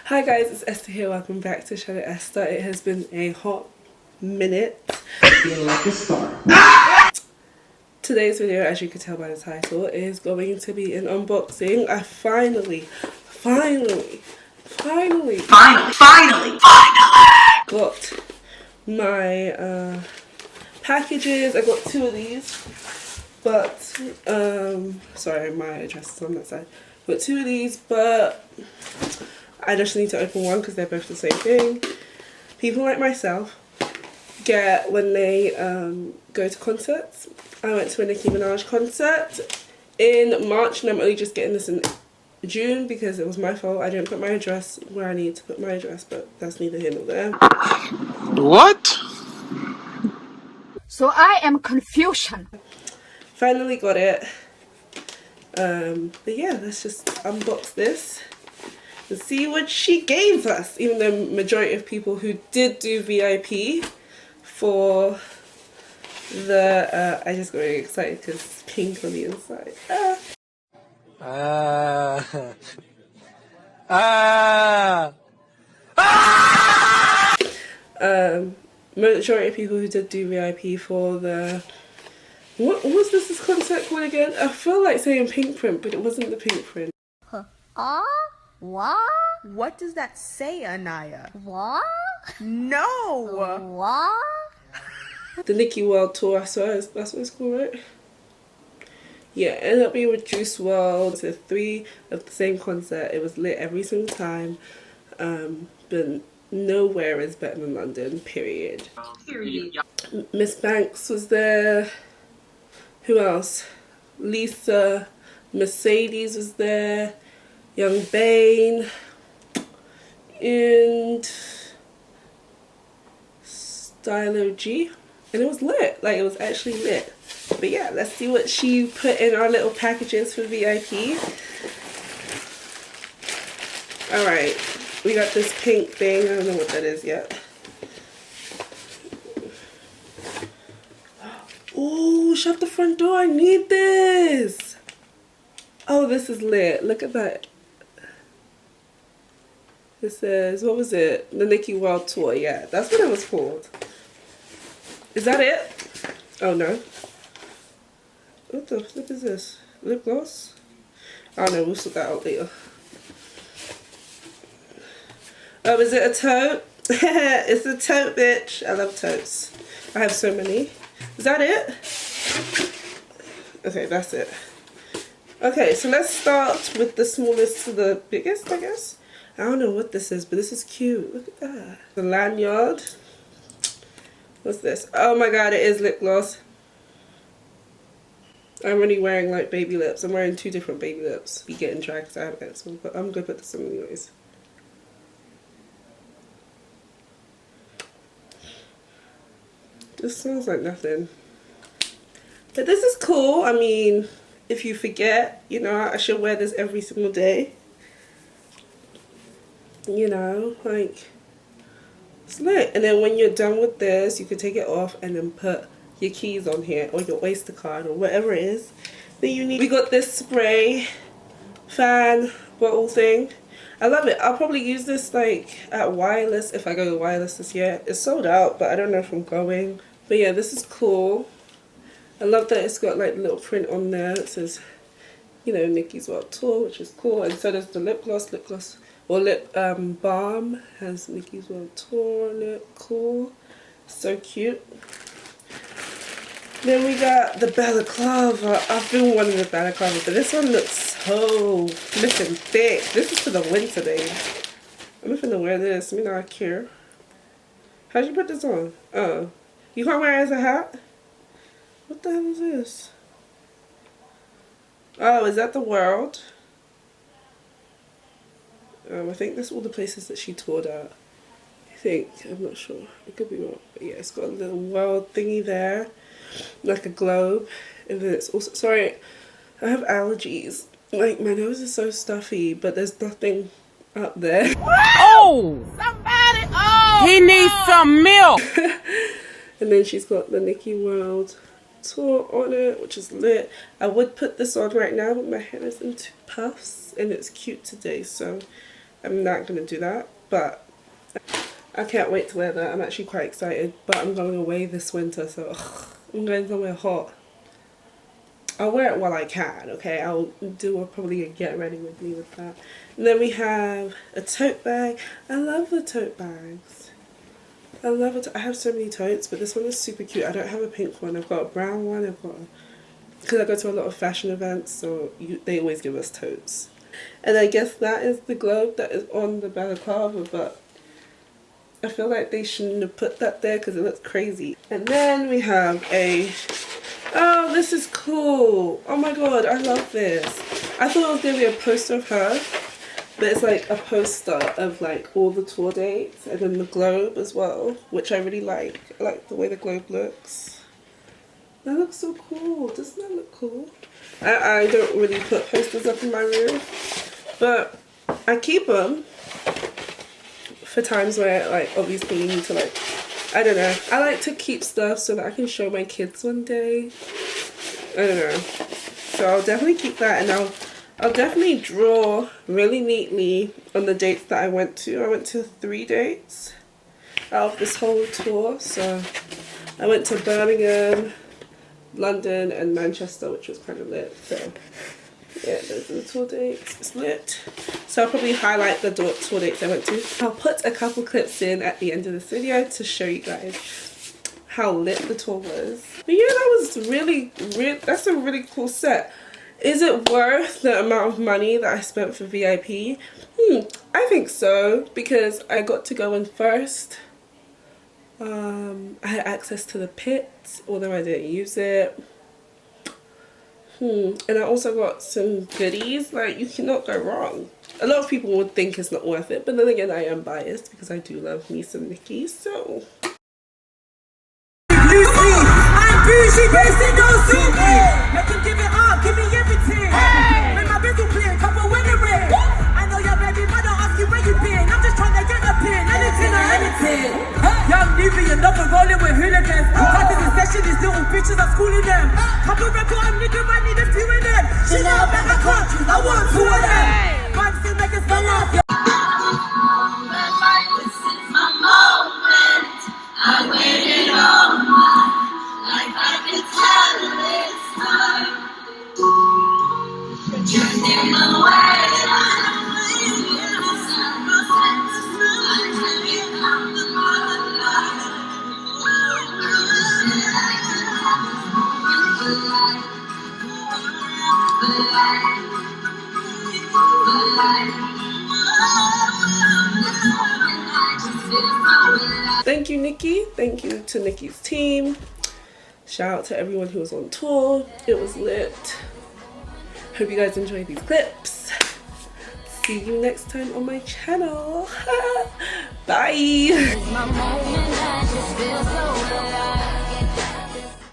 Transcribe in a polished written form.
Hi guys, it's Esther here. Welcome back to Shutitesther. It has been a hot minute. Feel like a star. Today's video, as you can tell by the title, is going to be an unboxing. I finally got my packages. I got two of these, but sorry, my address is on that side. Got two of these, but I just need to open one because they're both the same thing. People like myself get when they go to concerts. I went to a Nicki Minaj concert in March and I'm only just getting this in June because it was my fault. I didn't put my address where I needed to put my address, but that's neither here nor there. What? So I am confusion. Finally got it. But yeah, let's just unbox this and see what she gave us. Even though majority of people who did do VIP for the I just got really excited because it's pink on the inside. Majority of people who did do VIP for the what was this concert called again? I feel like saying pink print, but it wasn't the pink print. What? What does that say, Anaya? What? No! What? The Nicki World Tour, I swear that's what it's called, right? Yeah, it ended up being with Juice WRLD. So 3 of the same concert. It was lit every single time. But nowhere is better than London, period. Miss Banks was there. Who else? Lisa Mercedes was there. Young Bane. And Stylo G. And it was lit. Like, it was actually lit. But yeah, let's see what she put in our little packages for VIP. Alright. We got this pink thing. I don't know what that is yet. Oh, shut the front door. I need this. Oh, this is lit. Look at that. It says, what was it? The Nicki World Tour. Yeah, that's what it was called. Is that it? Oh, no. What the flip is this? Lip gloss? I don't know. We'll sort that out later. Oh, is it a tote? It's a tote, bitch. I love totes. I have so many. Is that it? Okay, that's it. Okay, so let's start with the smallest to the biggest, I guess. I don't know what this is, but this is cute. Look at that. The lanyard. What's this? Oh my god, it is lip gloss. I'm only wearing like baby lips. I'm wearing 2 different baby lips. Be getting dry because I have eczema, but I'm gonna put this on anyways. This smells like nothing. But this is cool. I mean, if you forget, you know, I should wear this every single day. You know, like, it's lit. And then when you're done with this, you can take it off and then put your keys on here or your Oyster card or whatever it is that you need. We got this spray fan bottle thing. I love it. I'll probably use this like at Wireless if I go to Wireless this year. It's sold out, but I don't know if I'm going. But yeah, this is cool. I love that it's got like a little print on there that says, you know, Nicki's World Tour, which is cool. And so does the lip gloss, or lip balm has Nicki's World Tour on it. Cool. So cute. Then we got the balaclava. I've been wanting the balaclava, but this one looks so flippin' thick. This is for the winter days. I'm finna wear this. Me not care. How'd you put this on? Oh. You can't wear it as a hat? What the hell is this? Oh, is that the World? I think that's all the places that she toured at. I think. I'm not sure. I could be wrong. But yeah, it's got a little World thingy there. Like a globe. And then it's also... Sorry, I have allergies. Like, my nose is so stuffy, but there's nothing up there. Oh! Somebody! Oh! He needs some milk! And then she's got the Nicki World Tour on it, which is lit. I would put this on right now, but my hair is in 2 puffs, and it's cute today, so I'm not going to do that, but I can't wait to wear that. I'm actually quite excited, but I'm going away this winter, so I'm going somewhere hot. I'll wear it while I can, okay? I'll do probably a get ready with me with that. And then we have a tote bag. I love the tote bags. I love it. I have so many totes, but this one is super cute. I don't have a pink one. I've got a brown one. I've got because I go to a lot of fashion events, so they always give us totes. And I guess that is the globe that is on the balaclava, but I feel like they shouldn't have put that there because it looks crazy. And then we have a... Oh, this is cool. Oh my god, I love this. I thought it was going to be a poster of her, but it's like a poster of like all the tour dates and then the globe as well, which I really like. I like the way the globe looks. That looks so cool. Doesn't that look cool? I don't really put posters up in my room, but I keep them for times where like obviously you need to like, I don't know. I like to keep stuff so that I can show my kids one day. I don't know. So I'll definitely keep that, and I'll definitely draw really neatly on the dates that I went to. I went to 3 dates out of this whole tour. So I went to Birmingham, London, and Manchester, which was kind of lit. So yeah, those are the tour dates. It's lit. So I'll probably highlight the tour dates I went to. I'll put a couple clips in at the end of this video to show you guys how lit the tour was. But yeah, that was really, that's a really cool set. Is it worth the amount of money that I spent for VIP? I think so, because I got to go in first. I had access to the pit, although I didn't use it. And I also got some goodies. Like, you cannot go wrong. A lot of people would think it's not worth it, but then again, I am biased because I do love me some Nicki, so... Young Nivy and nothing rolling with hooligans. Parties in session, these little bitches are schooling them. Couple record, I'm nigga, I need a few of them. She know back, I can't choose, I want 2 of them. Man, still make us fell off. This is my moment. I waited all my life. I can tell it's time. Just in the way. Thank you, Nicki. Thank you to Nicki's team. Shout out to everyone who was on tour. It was lit. Hope you guys enjoyed these clips. See you next time on my channel. Bye.